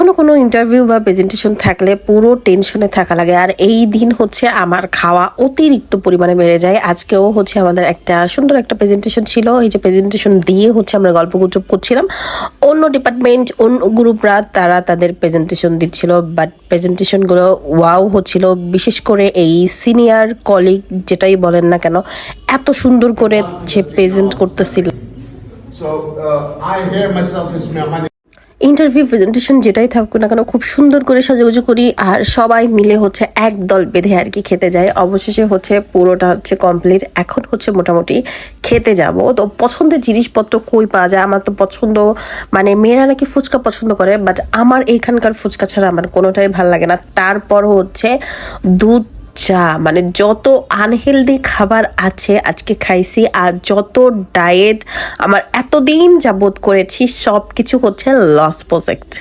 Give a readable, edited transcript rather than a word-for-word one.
কখনো কোনো ইন্টারভিউ বা প্রেজেন্টেশন থাকলে পুরো টেনশনে থাকা লাগে। আর এই দিন হচ্ছে আমার খাওয়া অতিরিক্ত পরিমাণে বেড়ে যায়। আজকেও হচ্ছে আমাদের একটা সুন্দর একটা প্রেজেন্টেশন ছিল। এই যে প্রেজেন্টেশন দিয়ে হচ্ছে আমরা গল্প গুজব করছিলাম। অন্য ডিপার্টমেন্ট, অন্য গ্রুপরা তারা তাদের প্রেজেন্টেশন দিচ্ছিল, বাট প্রেজেন্টেশনগুলো ওয়াও হচ্ছিল। বিশেষ করে এই সিনিয়র কলিগ যেটাই বলেন না কেন, এত সুন্দর করে সে প্রেজেন্ট করতেছিল। So I hear myself as my interview presentation যেটাই থাকুক না কেন খুব সুন্দর করে সাজুগুজু করি, আর সবাই মিলে হচ্ছে একদল বেঁধে আর কি খেতে যায়। অবশেষে হচ্ছে পুরোটা হচ্ছে কমপ্লিট। এখন হচ্ছে মোটামুটি খেতে যাব। তো পছন্দের জিনিসপত্র কই পাওয়া যায়? আমার তো পছন্দ, মানে মেয়েরা নাকি ফুচকা পছন্দ করে, বাট আমার এইখানকার ফুচকা ছাড়া আমার কোনোটাই ভাল লাগে না। তারপর হচ্ছে দুধ চা, মানে যত আনহেলদি খাবার আছে আজকে খাইছি, আর যত ডায়েট আমার এতদিন যাবত করেছি সব কিছু হচ্ছে লস প্রজেক্ট।